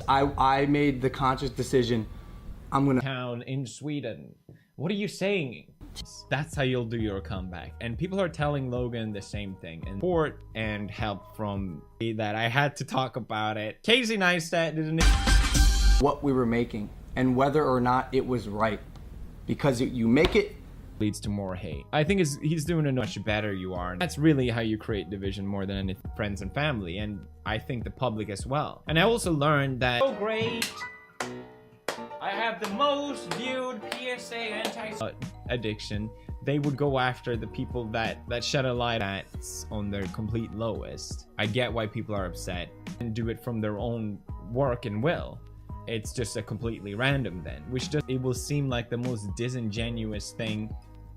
I made the conscious decision, I'm gonna town in Sweden. What are you saying? That's how you'll do your comeback. And people are telling Logan the same thing. And support and help from me that I had to talk about it. Casey Neistat didn't. What we were making and whether or not it was right, because you make it leads to more hate. I think he's doing it much better you are. That's really how you create division more than anything. Friends and family, and I think the public as well. And I also learned that so great. I have the most viewed PSA anti-addiction. They would go after the people that shed a light at on their complete lowest. I get why people are upset and do it from their own work and will. It's just a completely random then, which just it will seem like the most disingenuous thing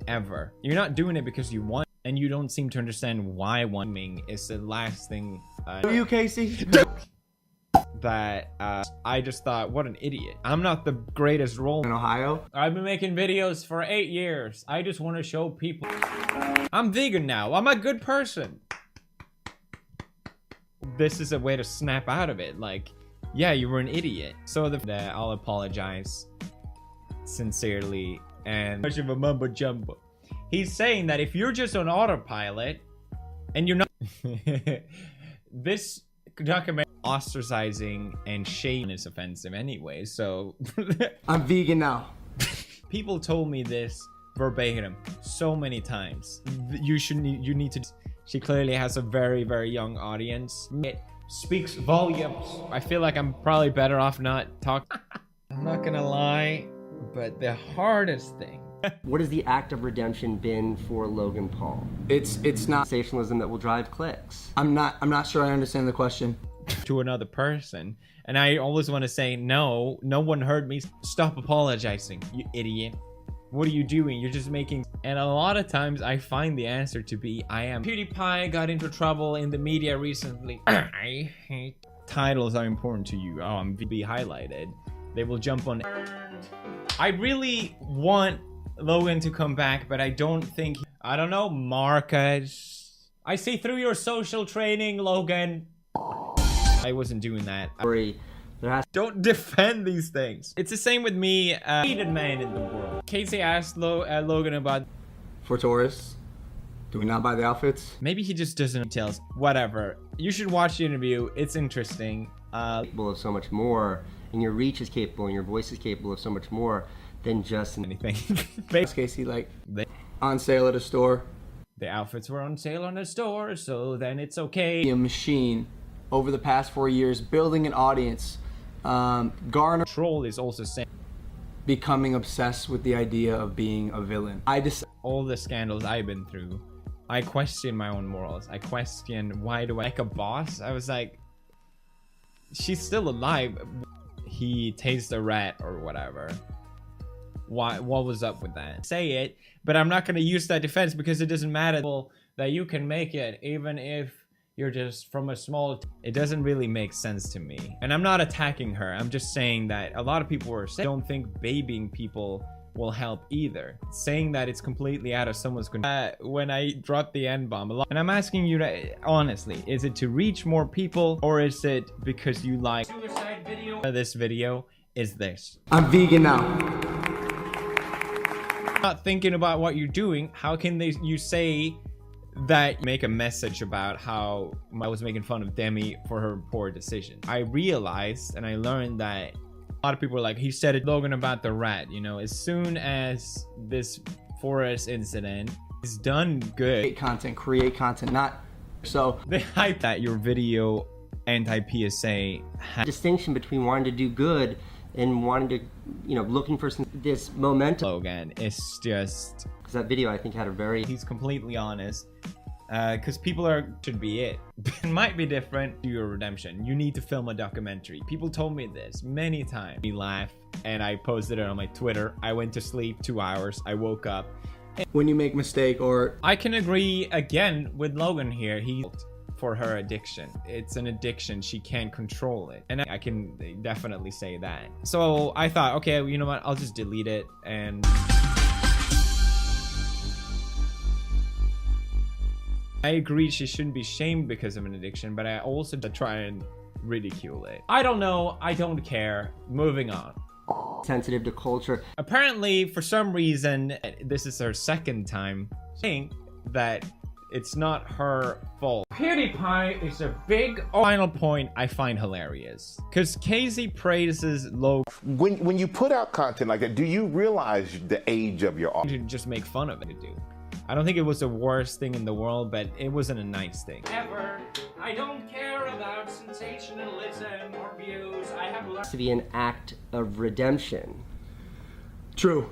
ever. You're not doing it because you want, and you don't seem to understand why wanting is the last thing. You, Casey? That I just thought, what an idiot. I'm not the greatest role in Ohio. I've been making videos for 8 years. I just want to show people I'm vegan now. I'm a good person. This is a way to snap out of it. Like, yeah, you were an idiot. So I'll apologize sincerely. And much of a mumbo jumbo. He's saying that if you're just on autopilot and you're not this document ostracizing and shaming is offensive anyway, so I'm vegan now. People told me this verbatim so many times. You need to. She clearly has a very, very young audience. It speaks volumes. I feel like I'm probably better off not talking. I'm not gonna lie, but the hardest thing. What has the act of redemption been for Logan Paul? It's not Sensationalism that will drive clicks. I'm not sure I understand the question. To another person, and I always want to say no one heard me. Stop apologizing, you idiot. What are you doing? You're just making. And a lot of times I find the answer to be I am. PewDiePie got into trouble in the media recently. I hate titles are important to you. Be highlighted. They will jump on. I really want Logan to come back, but I don't think. I don't know, Marcus. I see through your social training, Logan. I wasn't doing that. Don't defend these things. It's the same with me. Hated man in the world. Casey asked Logan about for tourists. Do we not buy the outfits? Maybe he just doesn't details. Whatever. You should watch the interview. It's interesting. Capable of so much more, and your reach is capable, and your voice is capable of so much more than just anything. Casey, like on sale at a store. The outfits were on sale on a store, so then it's okay. A machine. Over the past 4 years, building an audience, garner. Troll is also saying becoming obsessed with the idea of being a villain. All the scandals I've been through, I question my own morals. I question why do I like a boss? I was like, she's still alive. He tastes a rat or whatever. What was up with that? Say it, but I'm not gonna use that defense because it doesn't matter that you can make it even if you're just from a small. It doesn't really make sense to me, and I'm not attacking her. I'm just saying that a lot of people are saying don't think babying people will help either, saying that it's completely out of someone's control. When I dropped the N-bomb a lot, and I'm asking you to, honestly, is it to reach more people or is it because you like suicide video? This video is this. I'm vegan now. Not thinking about what you're doing. How can you say that make a message about how I was making fun of Demi for her poor decision? I realized and I learned that a lot of people are like, he said it, Logan, about the rat. You know, as soon as this forest incident is done good. Create content, not so. They hype that your video anti-PSA distinction between wanting to do good and wanting to, you know, looking for this momentum. Logan is just, because that video I think had a very, he's completely honest, because people should be it. It might be different to your redemption. You need to film a documentary. People told me this many times. We laugh, and I posted it on my Twitter. I went to sleep 2 hours. I woke up. When you make mistake, or I can agree again with Logan here. He for her addiction. It's an addiction. She can't control it. And I can definitely say that. So I thought, okay, you know what? I'll just delete it. And I agree she shouldn't be shamed because of an addiction, but I also try and ridicule it. I don't know. I don't care. Moving on. sensitive to culture. Apparently, for some reason, this is her second time saying that it's not her fault. PewDiePie is a big final point I find hilarious. Because Casey praises Logan. When you put out content like that, do you realize the age of your audience? To just make fun of it, dude. I don't think it was the worst thing in the world, but it wasn't a nice thing. Ever. I don't care about sensationalism or views. I have learned To be an act of redemption. True.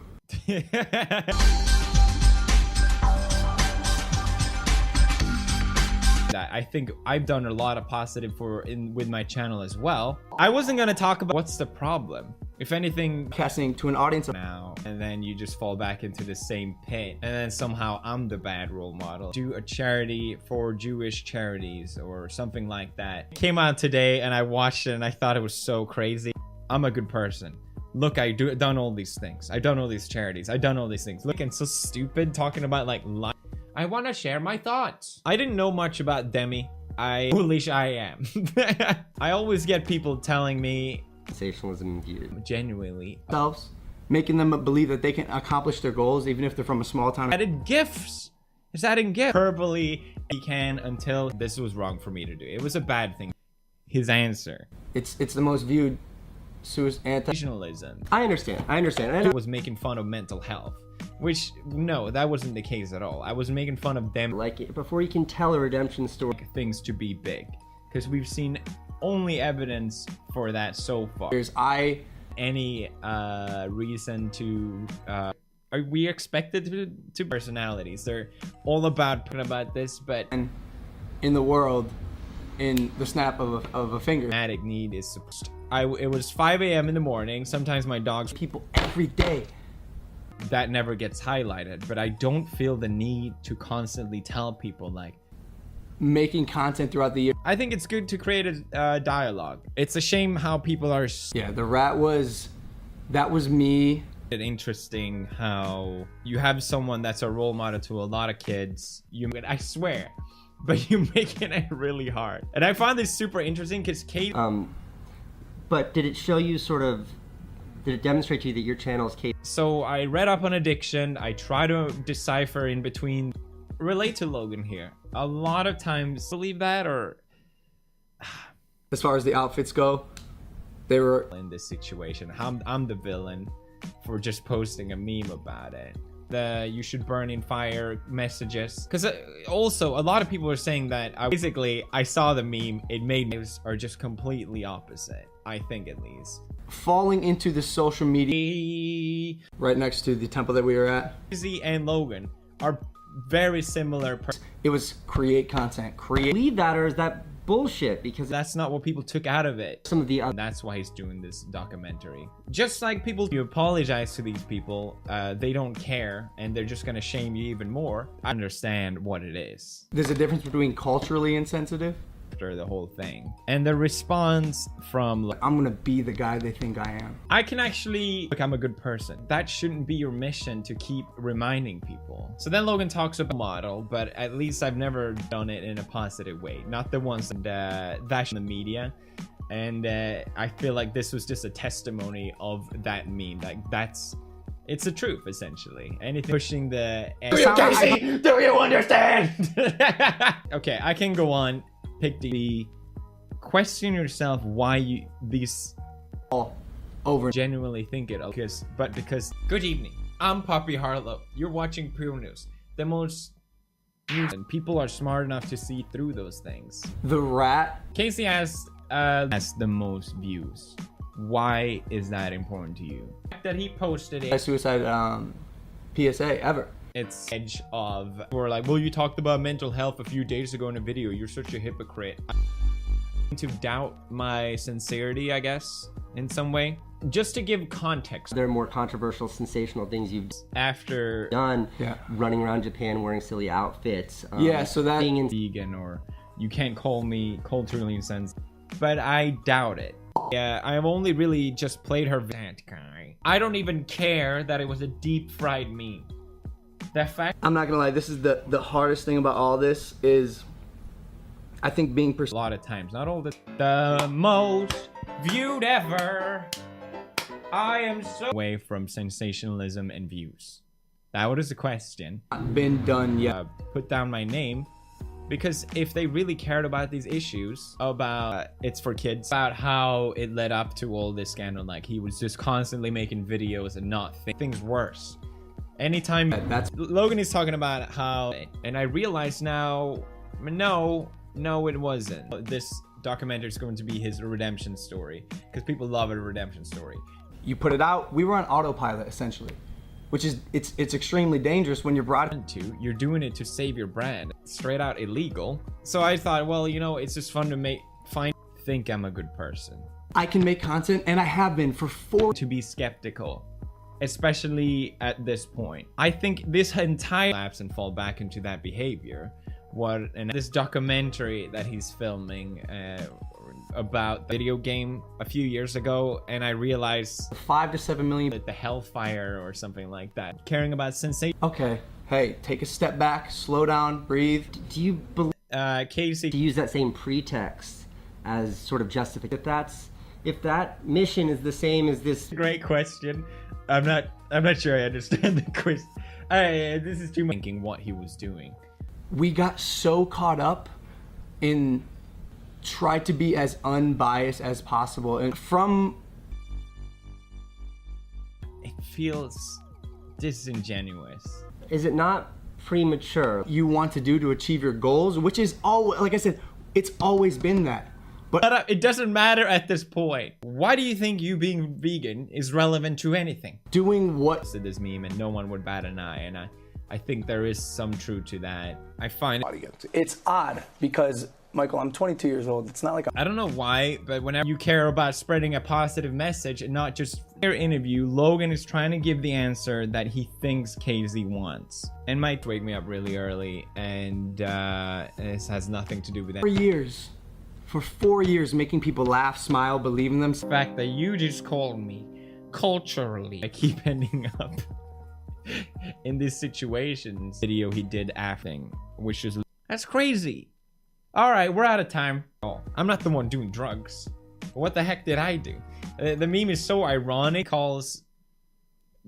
I think I've done a lot of positive with my channel as well. I wasn't gonna talk about what's the problem. If anything, Casting to an audience of now and then you just fall back into the same pit, and then somehow I'm the bad role model. Do a charity for Jewish charities or something like that. It came out today and I watched it and I thought it was so crazy. I'm a good person. Look, done all these things. I've done all these charities. I've done all these things. Look, I'm so stupid talking about like life. I want to share my thoughts. I didn't know much about Demi. Foolish I am. I always get people telling me Sensationalism views. genuinely themselves, making them believe that they can accomplish their goals even if they're from a small town. added gifts. It's adding gifts. Verbally, he can until this was wrong for me to do. It was a bad thing. His answer. It's the most viewed anti. Sensationalism. I understand. I know. Was making fun of mental health. Which, no, that wasn't the case at all. I was making fun of them Like it, before you can tell a redemption story. things to be big. Because we've seen only evidence for that so far. Any reason to are we expected to personalities? They're all about this, but in the world in the snap of a finger. dramatic need is supposed. It was 5 a.m. in the morning. Sometimes my dogs. People every day. That never gets highlighted, but I don't feel the need to constantly tell people like Making content throughout the year. I think it's good to create a dialogue. It's a shame how people are Yeah, the rat that was me. interesting how you have someone that's a role model to a lot of kids. I swear, but you're making it really hard. And I find this super interesting because Kate. But did it show you sort of? Did it demonstrate to you that your channel is capable? So I read up on addiction. I try to decipher in between. Relate to Logan here. A lot of times, believe that or. As far as the outfits go, they were In this situation, I'm the villain for just posting a meme about it. The you should burn in fire messages, because also a lot of people are saying that I saw the meme, it made me are just completely opposite. I think at least falling into the social media right next to the temple that we were at. Izzy and Logan are very similar. It was create content, create. Believe that, or is that bullshit? Because That's not what people took out of it. some of the other. That's why he's doing this documentary. Just like people, you apologize to these people, they don't care, and they're just gonna shame you even more. I understand what it is There's a difference between culturally insensitive. after the whole thing. And the response from, I'm gonna be the guy they think I am. I can actually, look, I'm a good person. That shouldn't be your mission to keep reminding people. So then Logan talks about model, but at least I've never done it in a positive way. Not the ones that in the media. And I feel like this was just a testimony of that meme. Like it's the truth, essentially. Anything pushing the... Casey, do you understand? Okay, I can go on. Pick the... Question yourself why these... All over. genuinely think it because good evening, I'm Poppy Harlow, you're watching Pure News, the most news, and people are smart enough to see through those things. The rat. Casey has the most views. Why is that important to you? That he posted A it, suicide PSA ever. it's edge of, we're like, well, you talked about mental health a few days ago in a video, you're such a hypocrite. To doubt my sincerity, I guess, in some way. Just to give context, There are more controversial, sensational things you've after done. Yeah. Running around Japan wearing silly outfits. Yeah, so that being in vegan, or you can't call me culturally insensitive, but I doubt it. Yeah, I've only really just played her that guy. I don't even care that it was a deep fried meme. The fact I'm not gonna lie, this is the hardest thing about all this is I think being a lot of times, not all the most viewed ever. I am so away from sensationalism and views. That was the question. not been done yet. Put down my name, because if they really cared about these issues, about it's for kids, about how it led up to all this scandal, like he was just constantly making videos and not things worse. Anytime Logan is talking about how, and I realize now, no, it wasn't. This documentary is going to be his redemption story, because people love a redemption story. You put it out, we were on autopilot essentially, which is, it's extremely dangerous when you're brought into. You're doing it to save your brand. Straight out illegal. So I thought, well, you know, it's just fun to think I'm a good person. I can make content, and I have been for 4 to be skeptical, especially at this point. I think this entire lapse and fall back into that behavior. And this documentary that he's filming about the video game a few years ago, and I realized 5 to 7 million. that the Hellfire or something like that, caring about sensation. Okay, hey, take a step back, slow down, breathe. Do you believe Casey to use that same pretext as sort of justification? If that mission is the same as this? Great question. I'm not sure I understand the quiz. This is too much thinking what he was doing. We got so caught up in try to be as unbiased as possible, and it feels disingenuous. Is it not premature? You want to do to achieve your goals, which is always, like I said, it's always been that. But it doesn't matter at this point. Why do you think you being vegan is relevant to anything? doing what To this meme, and no one would bat an eye, and I think there is some truth to that. I find It's odd because, Michael, I'm 22 years old. It's not like I don't know why, but whenever you care about spreading a positive message and not just their interview, Logan is trying to give the answer that he thinks Casey wants. And might wake me up really early, and this has nothing to do with that. for 4 years making people laugh, smile, believe in them. The fact that you just called me culturally, I keep ending up in these situations. Video he did acting, which is, that's crazy. All right, we're out of time. Oh, I'm not the one doing drugs. What the heck did I do? The meme is so ironic. Calls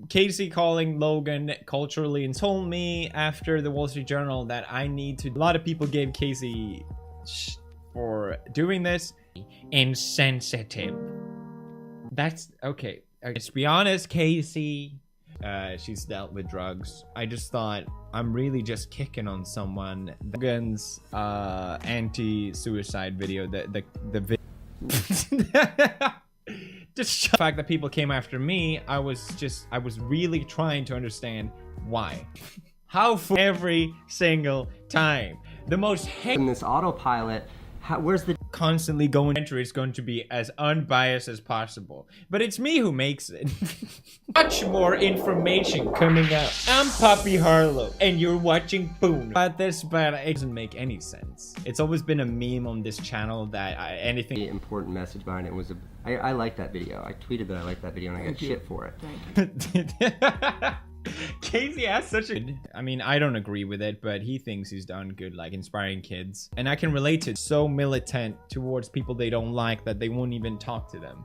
Casey calling Logan culturally, and told me after the Wall Street Journal that I need to. A lot of people gave Casey for doing this. Insensitive. That's okay. Let's be honest, Casey. She's dealt with drugs. I just thought, I'm really just kicking on someone. Logan's anti-suicide video, the just the fact that people came after me, I was really trying to understand why. How for every single time. The most In this autopilot, where's the constantly going entry is going to be as unbiased as possible, but it's me who makes it. Much more information coming up. I'm Poppy Harlow and you're watching Boom. About this, but it doesn't make any sense. It's always been a meme on this channel that anything The important message behind it was I like that video. I tweeted that I liked that video and I got shit for it. Casey has such a I mean, I don't agree with it, but he thinks he's done good, like inspiring kids, and I can relate to it. So militant towards people they don't like that they won't even talk to them,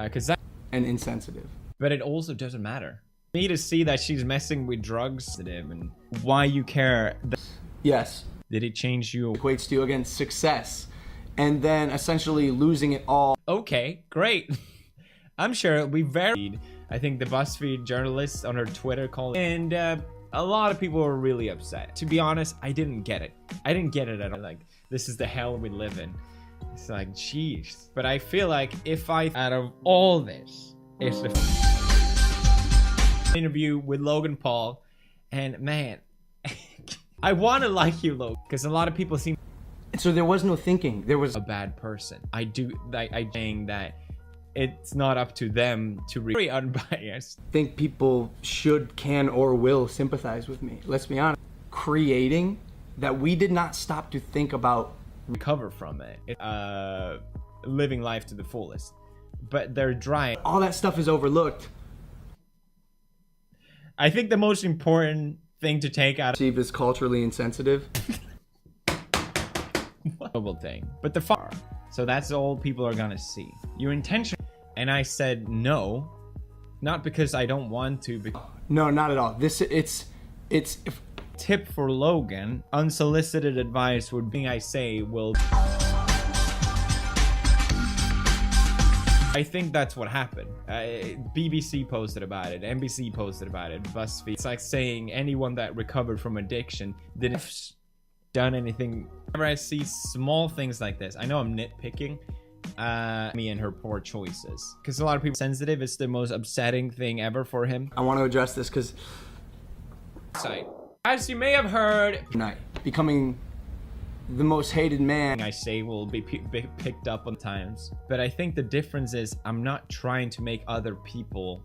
because that And insensitive. but it also doesn't matter. Me to see that she's messing with drugs and why you care. Yes. Did it change you? Equates to, again, success. And then essentially losing it all. Okay, great. I'm sure it'll be very. I think the BuzzFeed journalist on her Twitter called, and a lot of people were really upset. To be honest, I didn't get it. I didn't get it at all. Like, this is the hell we live in. It's like, jeez. But I feel like if out of all this, it's the interview with Logan Paul, and man, I want to like you, Logan, because a lot of people seem. So there was no thinking. There was a bad person. I saying that it's not up to them to be very unbiased. think people should, can, or will sympathize with me. Let's be honest. Creating that we did not stop to think about. Recover from it. Living life to the fullest. But they're dry. All that stuff is overlooked. I think the most important thing to take out. Perceived as culturally insensitive. What? global thing, but the far. So that's all people are gonna see. Your intention. And I said no, not because I don't want to. No, not at all. Tip for Logan: unsolicited advice would be I say will. I think that's what happened. BBC posted about it, NBC posted about it, BuzzFeed. It's like saying anyone that recovered from addiction didn't done anything. Whenever I see small things like this, I know I'm nitpicking me and her poor choices, because a lot of people sensitive. It's the most upsetting thing ever for him. I want to address this because, as you may have heard, becoming the most hated man I say will be picked up on times, but I think the difference is I'm not trying to make other people.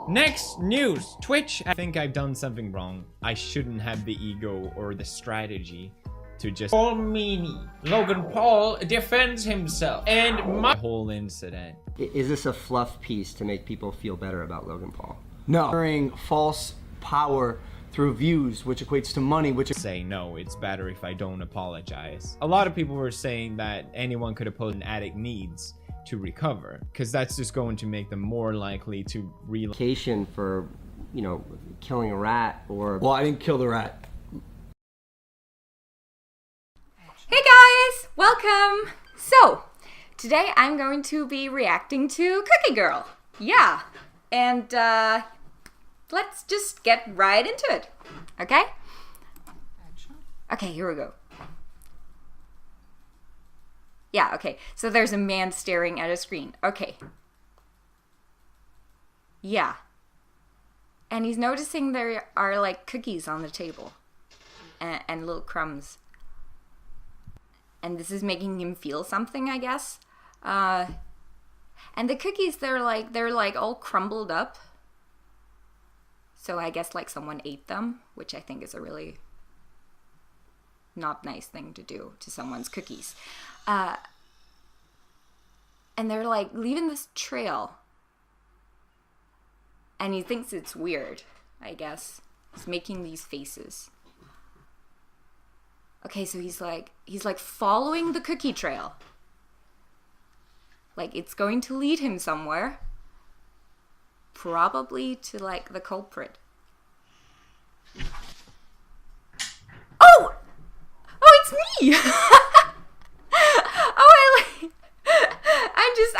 Next news, Twitch. I think I've done something wrong. I shouldn't have the ego or the strategy to just all meanie. Logan Paul defends himself and my whole incident. Is this a fluff piece to make people feel better about Logan Paul? No. Carrying false power through views, which equates to money, which say no, it's better if I don't apologize. A lot of people were saying that anyone could oppose an addict needs to recover, because that's just going to make them more likely to relocation for, you know, killing a rat or. Well, I didn't kill the rat. Hey guys, welcome. So today I'm going to be reacting to Cookie Girl. Yeah, and let's just get right into it, okay? Okay, here we go. Yeah, okay, so there's a man staring at a screen. Okay. Yeah. And he's noticing there are like cookies on the table and little crumbs. And this is making him feel something, I guess. And the cookies, they're like all crumbled up. So I guess like someone ate them, which I think is a really not nice thing to do to someone's cookies. And they're like leaving this trail. And he thinks it's weird, I guess. He's making these faces. Okay, so he's like following the cookie trail. Like it's going to lead him somewhere. Probably to like the culprit. Oh! Oh, it's me!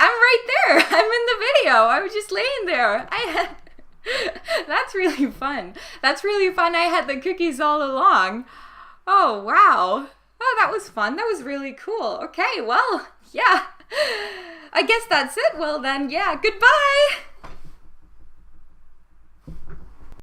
I'm right there. I'm in the video. I was just laying there. That's really fun. That's really fun. I had the cookies all along. Oh, wow. Oh, that was fun. That was really cool. Okay, well, yeah. I guess that's it. Well then, yeah, goodbye.